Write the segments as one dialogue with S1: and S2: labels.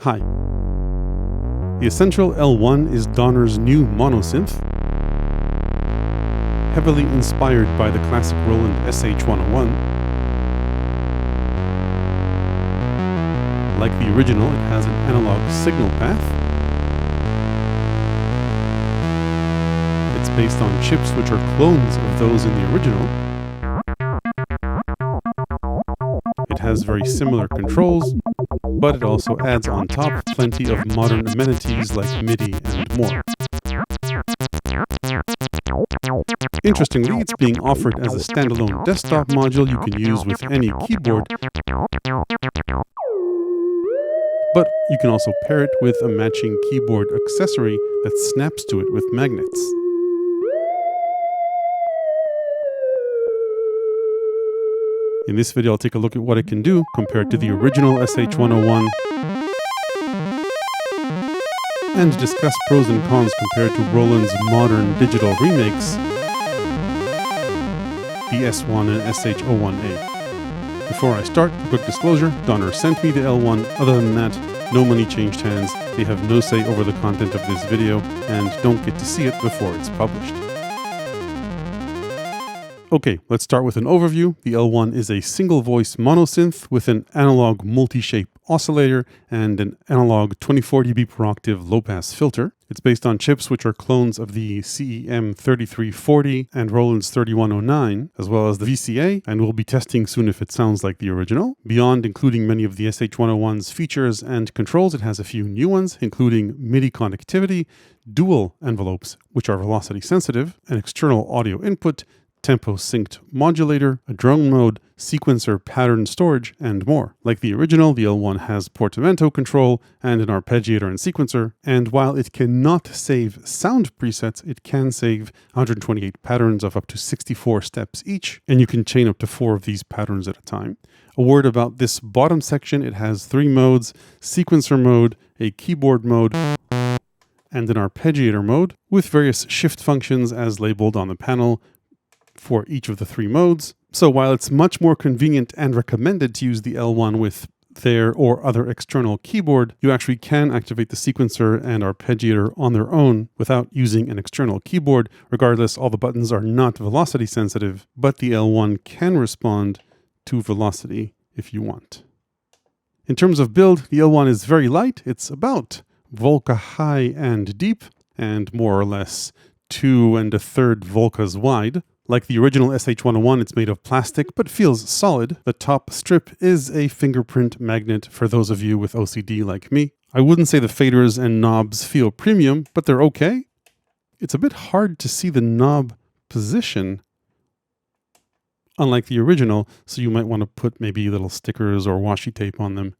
S1: Hi. The Essential L1 is Donner's new monosynth, heavily inspired by the classic Roland SH-101. Like the original, it has an analog signal path. It's based on chips which are clones of those in the original. It has very similar controls, but it also adds on top plenty of modern amenities like MIDI and more. Interestingly, it's being offered as a standalone desktop module you can use with any keyboard, but you can also pair it with a matching keyboard accessory that snaps to it with magnets. In this video, I'll take a look at what it can do compared to the original SH-101 and discuss pros and cons compared to Roland's modern digital remakes, the S-1 and SH-01A. Before I start, a quick disclosure, Donner sent me the L1. Other than that, no money changed hands. They have no say over the content of this video and don't get to see it before it's published. Okay, let's start with an overview. The L1 is a single voice monosynth with an analog multi-shape oscillator and an analog 24 dB per octave low-pass filter. It's based on chips which are clones of the CEM 3340 and Roland's 3109, as well as the VCA, and we'll be testing soon if it sounds like the original. Beyond including many of the SH-101's features and controls, it has a few new ones, including MIDI connectivity, dual envelopes, which are velocity sensitive, an external audio input, tempo synced modulator, a drone mode, sequencer pattern storage, and more. Like the original, the L1 has portamento control and an arpeggiator and sequencer, and while it cannot save sound presets, it can save 128 patterns of up to 64 steps each, and you can chain up to 4 of these patterns at a time. A word about this bottom section: it has 3 modes, sequencer mode, a keyboard mode, and an arpeggiator mode, with various shift functions as labeled on the panel for each of the 3 modes. So while it's much more convenient and recommended to use the L1 with their or other external keyboard, you actually can activate the sequencer and arpeggiator on their own without using an external keyboard. Regardless, all the buttons are not velocity sensitive, but the L1 can respond to velocity if you want. In terms of build, the L1 is very light. It's about Volca high and deep, and more or less 2 1/3 Volcas wide. Like the original SH-101, it's made of plastic, but feels solid. The top strip is a fingerprint magnet for those of you with OCD like me. I wouldn't say the faders and knobs feel premium, but they're okay. It's a bit hard to see the knob position, unlike the original, so you might want to put maybe little stickers or washi tape on them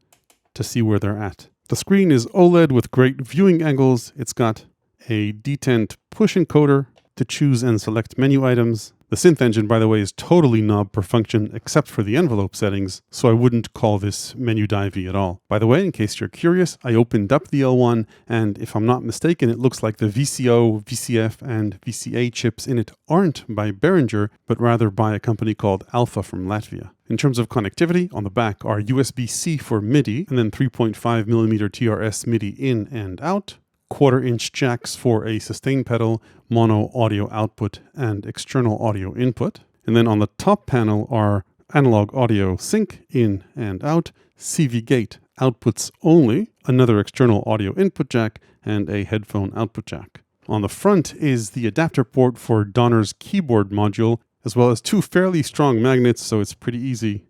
S1: to see where they're at. The screen is OLED with great viewing angles. It's got a detent push encoder to choose and select menu items. The synth engine, by the way, is totally knob per function except for the envelope settings, so I wouldn't call this menu divey at all. By the way, in case you're curious, I opened up the L1, and if I'm not mistaken, it looks like the VCO, VCF, and VCA chips in it aren't by Behringer, but rather by a company called Alpha from Latvia. In terms of connectivity, on the back are USB-C for MIDI, and then 3.5mm TRS MIDI in and out, 1/4-inch jacks for a sustain pedal, mono audio output, and external audio input. And then on the top panel are analog audio sync in and out, CV gate outputs only, another external audio input jack, and a headphone output jack. On the front is the adapter port for Donner's keyboard module, as well as 2 fairly strong magnets, so it's pretty easy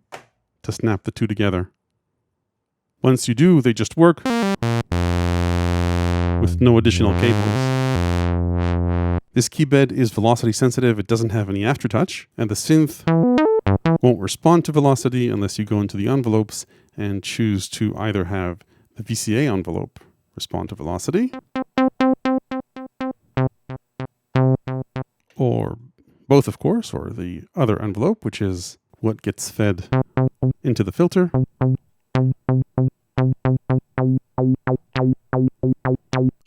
S1: to snap the 2 together. Once you do, they just work with no additional cables. This keybed is velocity sensitive, it doesn't have any aftertouch, and the synth won't respond to velocity unless you go into the envelopes and choose to either have the VCA envelope respond to velocity, or both, of course, or the other envelope, which is what gets fed into the filter.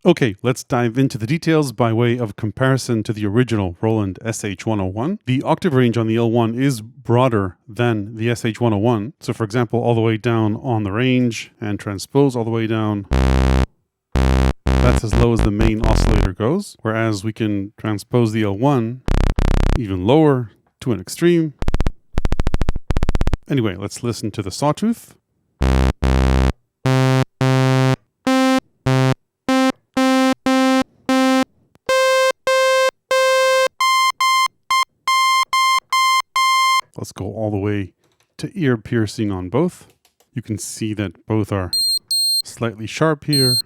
S1: Okay, let's dive into the details by way of comparison to the original Roland SH-101. The octave range on the L1 is broader than the SH-101. So for example, all the way down on the range and transpose all the way down, that's as low as the main oscillator goes. Whereas we can transpose the L1 even lower to an extreme. Anyway, let's listen to the sawtooth. Let's go all the way to ear piercing on both. You can see that both are slightly sharp here.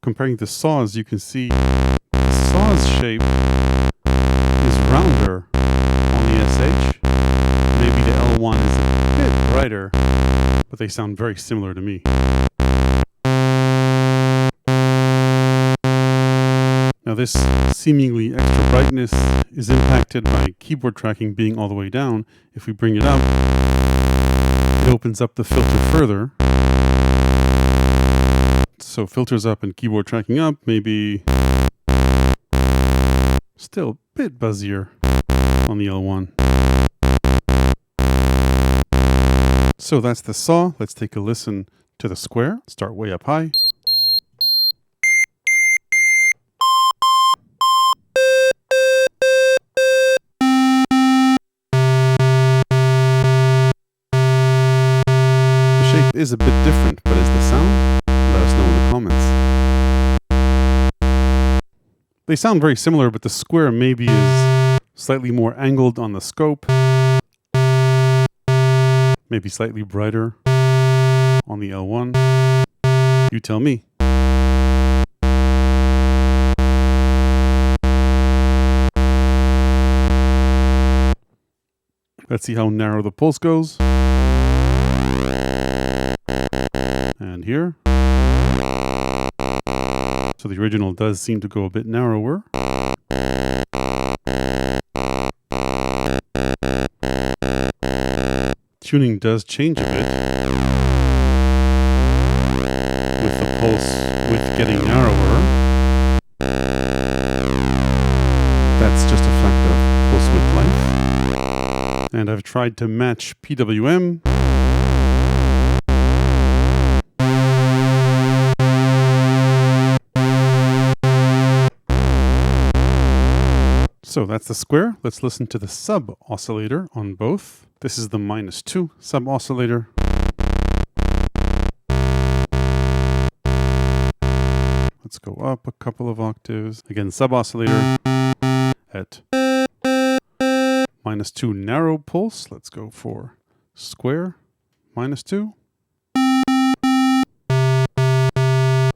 S1: Comparing the saws, you can see the saw's shape is rounder on the SH. Maybe the L1 is a bit brighter, but they sound very similar to me. Now this seemingly extra brightness is impacted by keyboard tracking being all the way down. If we bring it up, it opens up the filter further. So filters up and keyboard tracking up, maybe still a bit buzzier on the L1. So that's the saw. Let's take a listen to the square. Start way up high. Is a bit different, but is the sound? Let us know in the comments. They sound very similar, but the square maybe is slightly more angled on the scope. Maybe slightly brighter on the L1. You tell me. Let's see how narrow the pulse goes. And here. So the original does seem to go a bit narrower. Tuning does change a bit with the pulse width getting narrower. That's just a fact of pulse width length. And I've tried to match PWM. So that's the square. Let's listen to the sub oscillator on both. This is the -2 sub oscillator. Let's go up a couple of octaves. Again, sub oscillator at -2 narrow pulse. Let's go for square -2.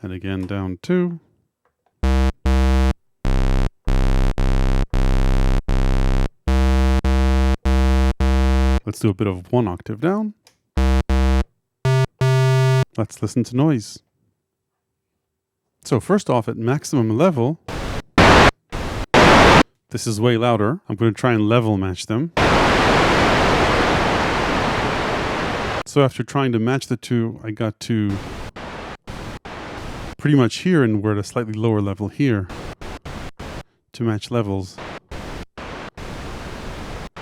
S1: And again down 2. Let's do a bit of 1 octave down. Let's listen to noise. So first off, at maximum level, this is way louder. I'm going to try and level match them. So after trying to match the two, I got to pretty much here, and we're at a slightly lower level here to match levels.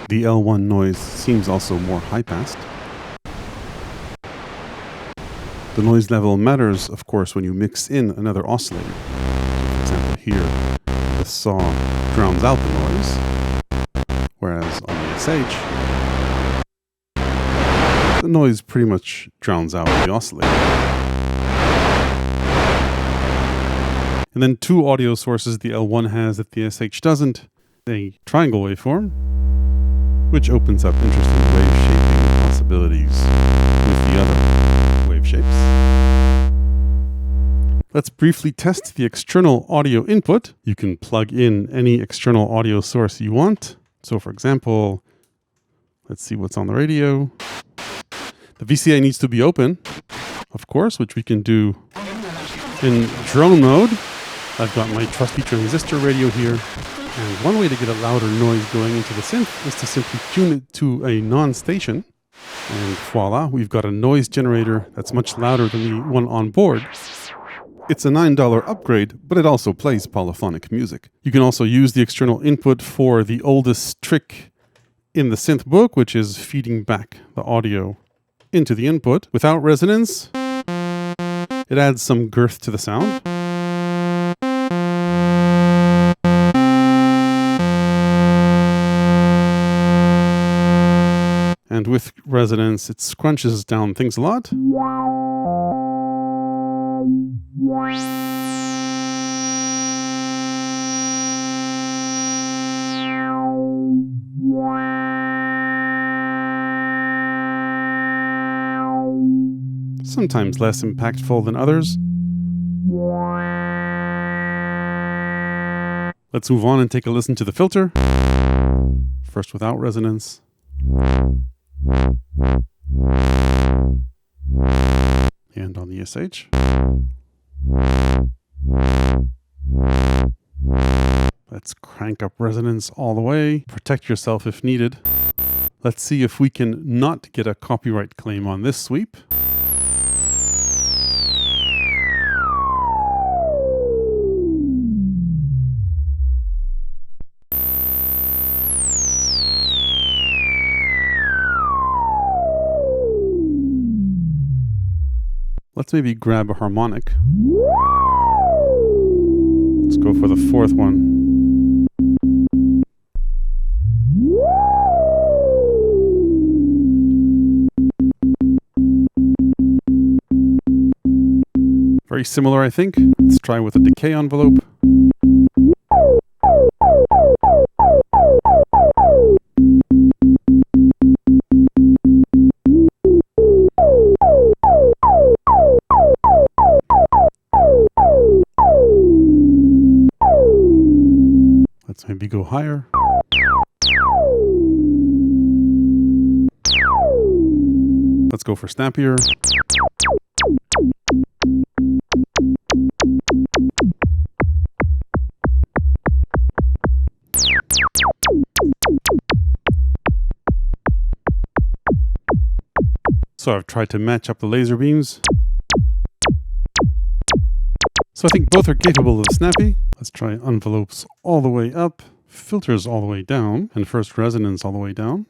S1: The L1 noise seems also more high-passed. The noise level matters, of course, when you mix in another oscillator. For example, here, the saw drowns out the noise, whereas on the SH, the noise pretty much drowns out the oscillator. And then 2 audio sources the L1 has that the SH doesn't. A triangle waveform, which opens up interesting wave shaping possibilities with the other wave shapes. Let's briefly test the external audio input. You can plug in any external audio source you want. So for example, let's see what's on the radio. The VCA needs to be open, of course, which we can do in drone mode. I've got my trusty transistor radio here. And one way to get a louder noise going into the synth is to simply tune it to a non-station. And voila, we've got a noise generator that's much louder than the one on board. It's a $9 upgrade, but it also plays polyphonic music. You can also use the external input for the oldest trick in the synth book, which is feeding back the audio into the input. Without resonance, it adds some girth to the sound. And with resonance, it scrunches down things a lot. Sometimes less impactful than others. Let's move on and take a listen to the filter. First without resonance. And on the SH. Let's crank up resonance all the way. Protect yourself if needed. Let's see if we can not get a copyright claim on this sweep. Let's maybe grab a harmonic. Let's go for the fourth one. Very similar, I think. Let's try with a decay envelope. Let's maybe go higher. Let's go for snappier. So I've tried to match up the laser beams. So I think both are capable of snappy. Let's try envelopes all the way up, filters all the way down, and first resonance all the way down.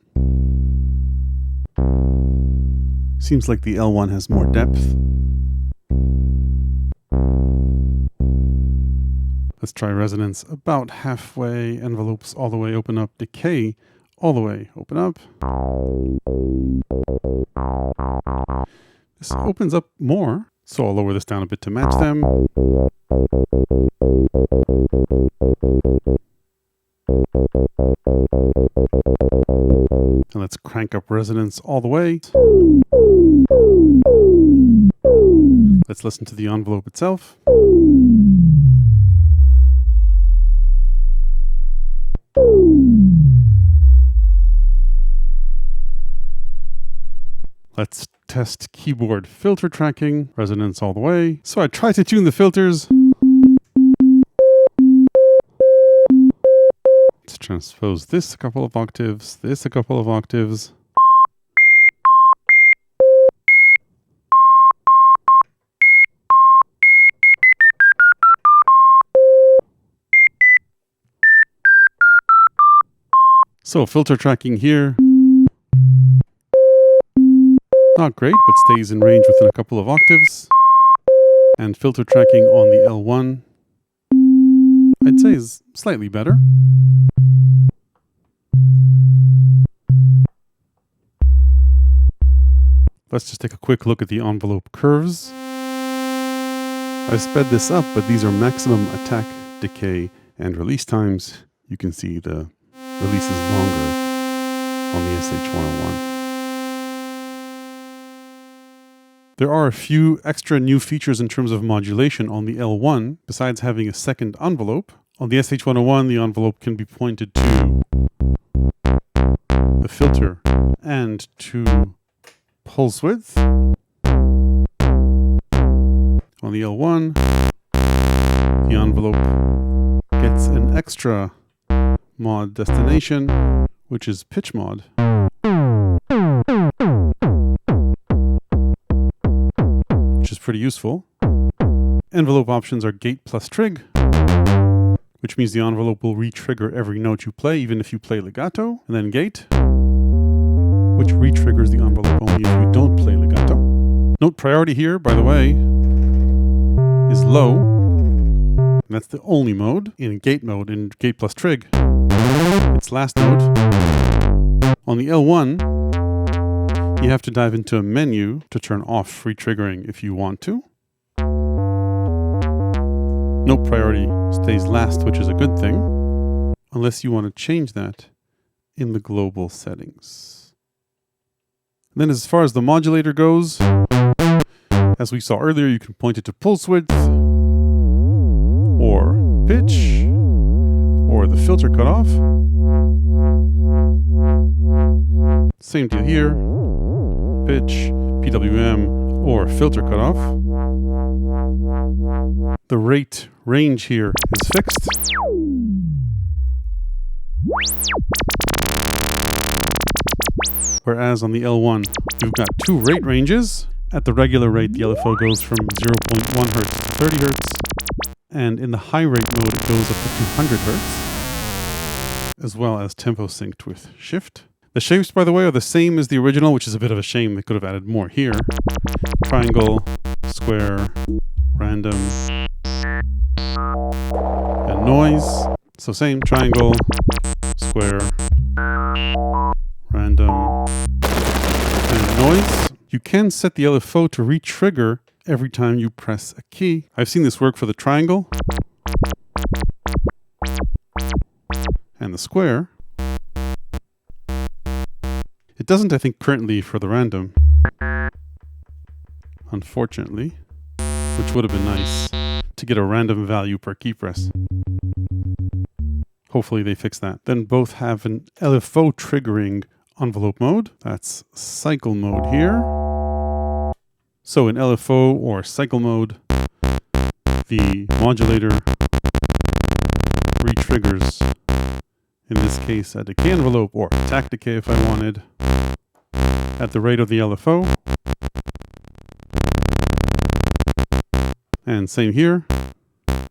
S1: Seems like the L1 has more depth. Let's try resonance about halfway, envelopes all the way open up, decay all the way open up. This opens up more, so I'll lower this down a bit to match them. And let's crank up resonance all the way. Let's listen to the envelope itself. Let's test keyboard filter tracking, resonance all the way. So I try to tune the filters. Let's transpose this a couple of octaves, this a couple of octaves. So filter tracking here. Not great, but stays in range within a couple of octaves. And filter tracking on the L1, I'd say is slightly better. Let's just take a quick look at the envelope curves. I've sped this up, but these are maximum attack, decay, and release times. You can see the release is longer on the SH-101. There are a few extra new features in terms of modulation on the L1, besides having a second envelope. On the SH-101, the envelope can be pointed to the filter and to pulse width. On the L1, the envelope gets an extra mod destination, which is pitch mod. Which is pretty useful. Envelope options are gate plus trig, which means the envelope will re-trigger every note you play, even if you play legato, and then gate, which re-triggers the envelope only if you don't play legato. Note priority here, by the way, is low, and that's the only mode. In gate mode, in gate plus trig, it's last note. On the L1, you have to dive into a menu to turn off free triggering if you want to. Note priority stays last, which is a good thing, unless you want to change that in the global settings. And then as far as the modulator goes, as we saw earlier, you can point it to pulse width, or pitch, or the filter cutoff. Same deal here, pitch, PWM, or filter cutoff. The rate range here is fixed. Whereas on the L1, you've got two rate ranges. At the regular rate, the LFO goes from 0.1 Hz to 30 Hz. And in the high rate mode, it goes up to 200 Hz, as well as tempo synced with shift. The shapes, by the way, are the same as the original, which is a bit of a shame. They could have added more here. Triangle, square, random, and noise. So same, triangle, square, random, and noise. You can set the LFO to re-trigger every time you press a key. I've seen this work for the triangle and the square. It doesn't, I think, currently for the random, unfortunately, which would have been nice to get a random value per key press. Hopefully they fix that. Then both have an LFO triggering envelope mode. That's cycle mode here. So in LFO or cycle mode, the modulator re-triggers, in this case, a decay envelope or attack decay if I wanted, at the rate of the LFO. And same here, at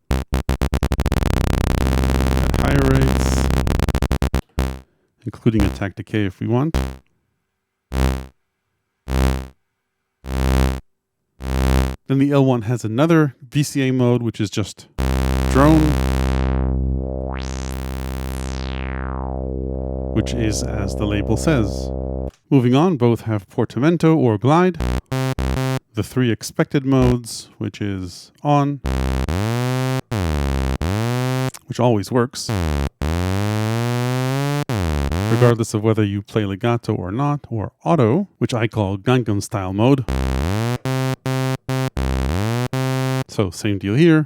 S1: higher rates, including attack decay if we want. Then the L1 has another VCA mode, which is just drone, which is as the label says. Moving on, both have portamento or glide. The three expected modes, which is on, which always works, regardless of whether you play legato or not, or auto, which I call Gangnam style mode. So same deal here.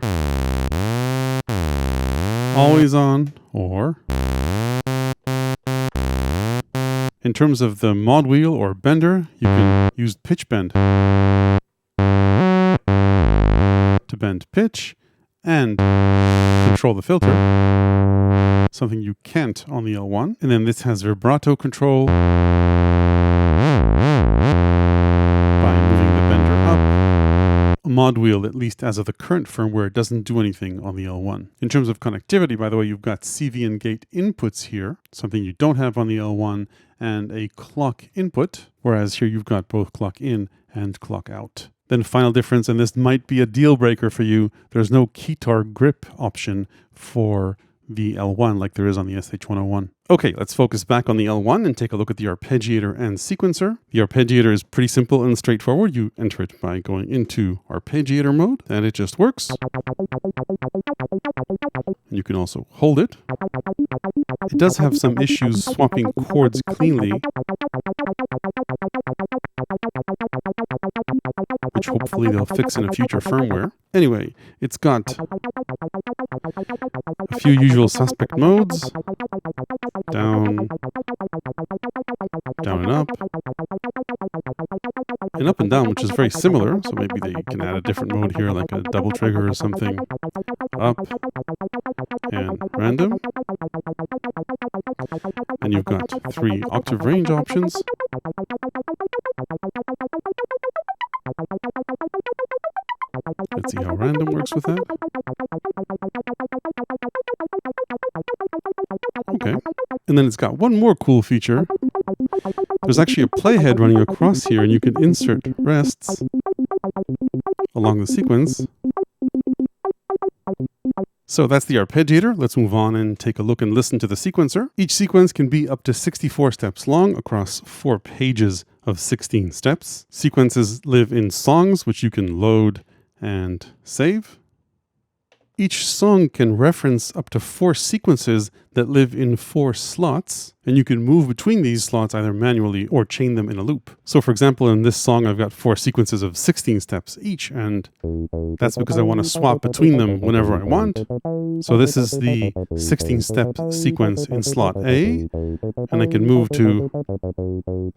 S1: Always on, or in terms of the mod wheel or bender, you can use pitch bend to bend pitch and control the filter, something you can't on the L1. And then this has vibrato control by moving the bender up. A mod wheel, at least as of the current firmware, doesn't do anything on the L1. In terms of connectivity, by the way, you've got CV and gate inputs here, something you don't have on the L1, and a clock input, whereas here you've got both clock in and clock out. Then final difference, and this might be a deal breaker for you, there's no keytar grip option for the L1 like there is on the SH-101. Okay, let's focus back on the L1 and take a look at the arpeggiator and sequencer. The arpeggiator is pretty simple and straightforward. You enter it by going into arpeggiator mode, and it just works. And you can also hold it. It does have some issues swapping chords cleanly, which hopefully they'll fix in a future firmware. Anyway, it's got a few usual suspect modes. Down, down and up and down, which is very similar. So maybe they can add a different mode here, like a double trigger or something. Up and random. And you've got 3 octave range options. Let's see how random works with that. Okay. And then it's got one more cool feature. There's actually a playhead running across here, and you can insert rests along the sequence. So that's the arpeggiator. Let's move on and take a look and listen to the sequencer. Each sequence can be up to 64 steps long across 4 pages of 16 steps. Sequences live in songs, which you can load and save. Each song can reference up to 4 sequences that live in 4 slots, and you can move between these slots either manually or chain them in a loop. So for example, in this song, I've got 4 sequences of 16 steps each, and that's because I want to swap between them whenever I want. So this is the 16-step sequence in slot A, and I can move to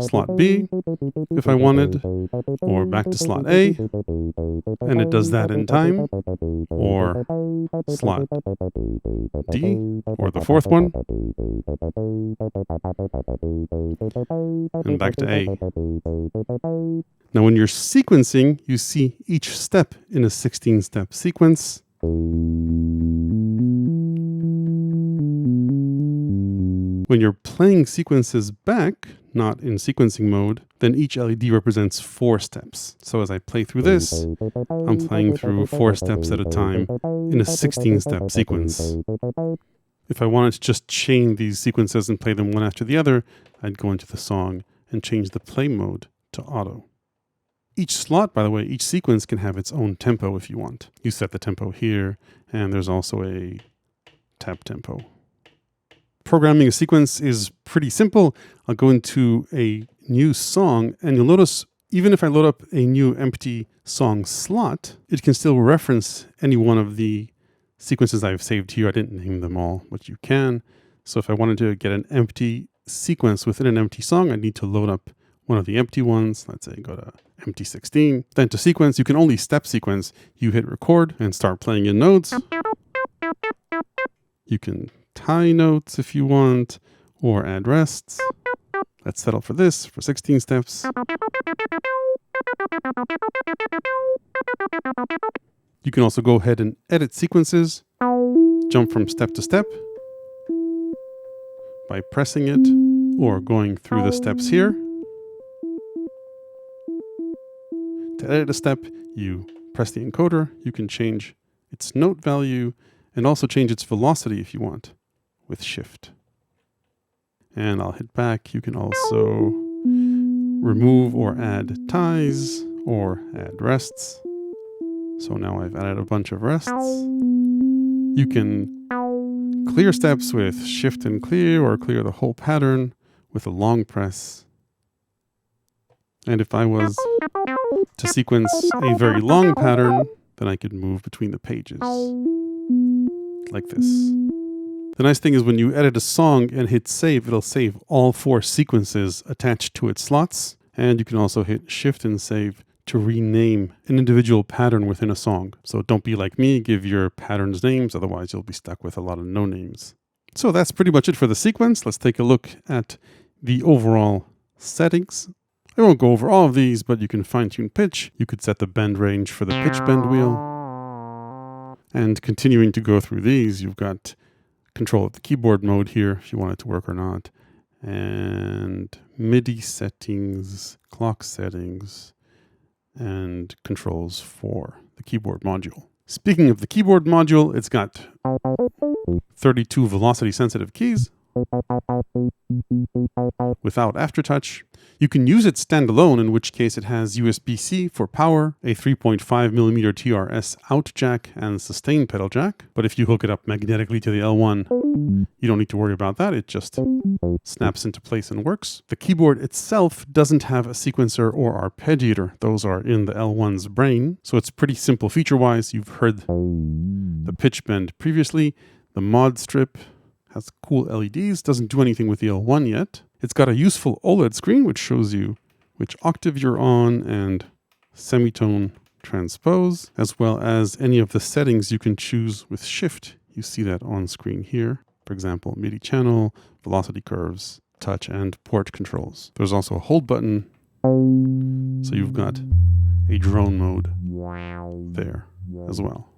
S1: slot B if I wanted, or back to slot A, and it does that in time, or slot D, or the 4th one, and back to A. Now when you're sequencing, you see each step in a 16-step sequence. When you're playing sequences back, not in sequencing mode, then each LED represents 4 steps. So as I play through this, I'm playing through 4 steps at a time in a 16-step sequence. If I wanted to just chain these sequences and play them one after the other, I'd go into the song and change the play mode to auto. Each slot, by the way, each sequence can have its own tempo if you want. You set the tempo here, and there's also a tab tempo. Programming a sequence is pretty simple. I'll go into a new song, and you'll notice even if I load up a new empty song slot, it can still reference any one of the sequences I've saved here. I didn't name them all, but you can. So if I wanted to get an empty sequence within an empty song, I need to load up one of the empty ones. Let's say go to empty 16. Then to sequence, you can only step sequence. You hit record and start playing in nodes. You can tie notes if you want, or add rests. Let's settle for this for 16 steps. You can also go ahead and edit sequences, jump from step to step by pressing it or going through the steps here. To edit a step, you press the encoder. You can change its note value and also change its velocity if you want with Shift. And I'll hit back. You can also remove or add ties or add rests. So now I've added a bunch of rests. You can clear steps with Shift and clear, or clear the whole pattern with a long press. And if I was to sequence a very long pattern, then I could move between the pages like this. The nice thing is when you edit a song and hit save, it'll save all 4 sequences attached to its slots. And you can also hit Shift and save to rename an individual pattern within a song. So don't be like me, give your patterns names, otherwise you'll be stuck with a lot of no names. So that's pretty much it for the sequence. Let's take a look at the overall settings. I won't go over all of these, but you can fine-tune pitch. You could set the bend range for the pitch bend wheel. And continuing to go through these, you've got control of the keyboard mode here, if you want it to work or not. And MIDI settings, clock settings, and controls for the keyboard module. Speaking of the keyboard module, it's got 32 velocity sensitive keys without aftertouch. You can use it standalone, in which case it has USB-C for power, a 3.5mm TRS out jack, and sustain pedal jack. But if you hook it up magnetically to the L1, you don't need to worry about that. It just snaps into place and works. The keyboard itself doesn't have a sequencer or arpeggiator. Those are in the L1's brain. So it's pretty simple feature-wise. You've heard the pitch bend previously. The mod strip has cool LEDs, doesn't do anything with the L1 yet. It's got a useful OLED screen, which shows you which octave you're on and semitone transpose, as well as any of the settings you can choose with Shift. You see that on screen here. For example, MIDI channel, velocity curves, touch, and port controls. There's also a hold button So you've got a drone mode there as well.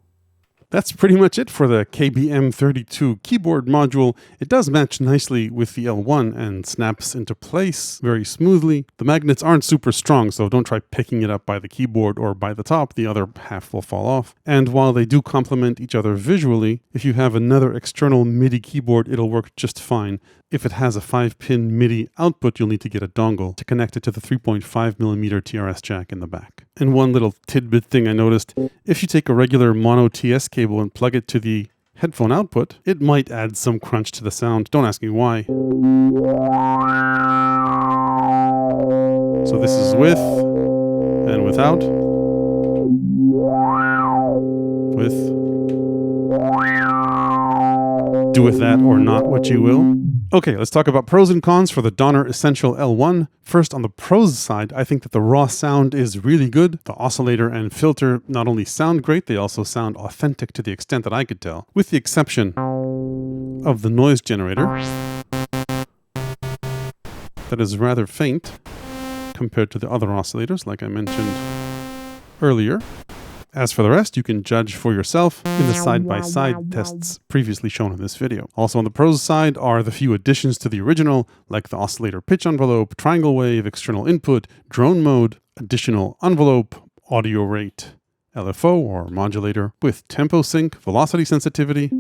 S1: That's pretty much it for the KBM32 keyboard module. It does match nicely with the L1 and snaps into place very smoothly. The magnets aren't super strong, so don't try picking it up by the keyboard or by the top. The other half will fall off. And while they do complement each other visually, if you have another external MIDI keyboard, it'll work just fine. If it has a 5-pin MIDI output, you'll need to get a dongle to connect it to the 3.5mm TRS jack in the back. And one little tidbit thing I noticed, if you take a regular mono TS cable and plug it to the headphone output, it might add some crunch to the sound. Don't ask me why. So this is with and without. With. Do with that or not what you will. Okay, let's talk about pros and cons for the Donner Essential L1. First, on the pros side, I think that the raw sound is really good. The oscillator and filter not only sound great, they also sound authentic to the extent that I could tell, with the exception of the noise generator. That is rather faint compared to the other oscillators, like I mentioned earlier. As for the rest, you can judge for yourself in the side-by-side tests previously shown in this video. Also on the pros side are the few additions to the original, like the oscillator pitch envelope, triangle wave, external input, drone mode, additional envelope, audio rate, LFO or modulator with tempo sync, velocity sensitivity,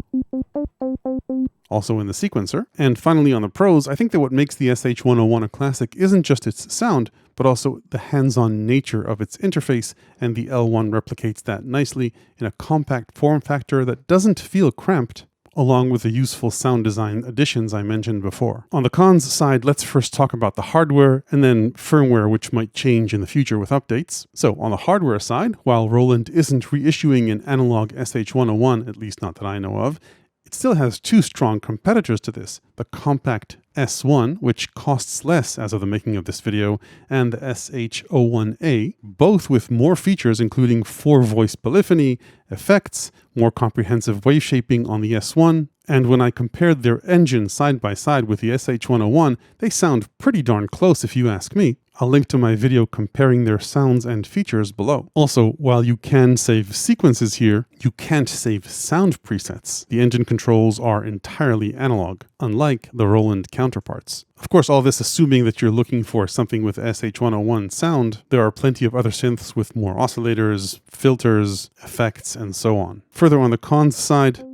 S1: also in the sequencer. And finally on the pros, I think that what makes the SH-101 a classic isn't just its sound, but also the hands-on nature of its interface, and the L1 replicates that nicely in a compact form factor that doesn't feel cramped, along with the useful sound design additions I mentioned before. On the cons side, let's first talk about the hardware and then firmware, which might change in the future with updates. So on the hardware side, while Roland isn't reissuing an analog SH-101, at least not that I know of, it still has two strong competitors to this, the compact S-1, which costs less as of the making of this video, and the SH-01A, both with more features including 4-voice polyphony, effects, more comprehensive wave shaping on the S-1, and when I compared their engine side by side with the SH-101, they sound pretty darn close if you ask me. I'll link to my video comparing their sounds and features below. Also, while you can save sequences here, you can't save sound presets. The engine controls are entirely analog, unlike the Roland counterparts. Of course, all this assuming that you're looking for something with SH-101 sound. There are plenty of other synths with more oscillators, filters, effects, and so on. Further on the cons side,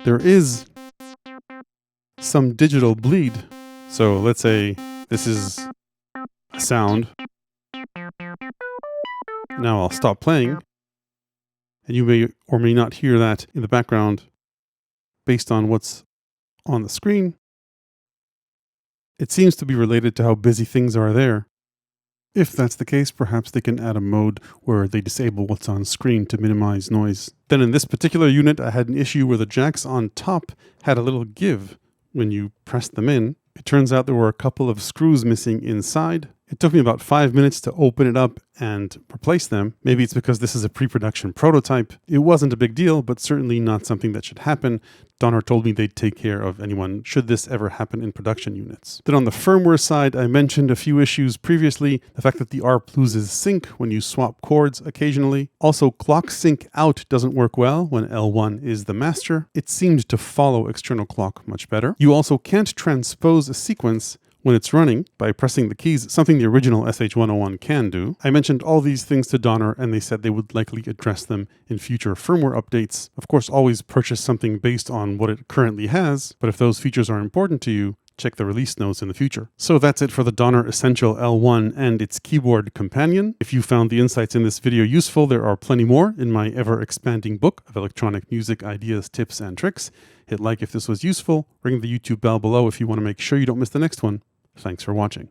S1: there is some digital bleed. So let's say this is a sound. Now I'll stop playing, and you may or may not hear that in the background based on what's on the screen. It seems to be related to how busy things are there. If that's the case, perhaps they can add a mode where they disable what's on screen to minimize noise. Then in this particular unit, I had an issue where the jacks on top had a little give when you pressed them in. It turns out there were a couple of screws missing inside. It took me about 5 minutes to open it up and replace them. Maybe it's because this is a pre-production prototype. It wasn't a big deal, but certainly not something that should happen. Donner told me they'd take care of anyone should this ever happen in production units. Then on the firmware side, I mentioned a few issues previously. The fact that the ARP loses sync when you swap chords occasionally. Also, clock sync out doesn't work well when L1 is the master. It seemed to follow external clock much better. You also can't transpose a sequence when it's running by pressing the keys, something the original SH-101 can do. I mentioned all these things to Donner, and they said they would likely address them in future firmware updates. Of course, always purchase something based on what it currently has, but if those features are important to you, check the release notes in the future. So that's it for the Donner Essential L1 and its keyboard companion. If you found the insights in this video useful, there are plenty more in my ever-expanding book of electronic music ideas, tips, and tricks. Hit like if this was useful, ring the YouTube bell below if you want to make sure you don't miss the next one. Thanks for watching.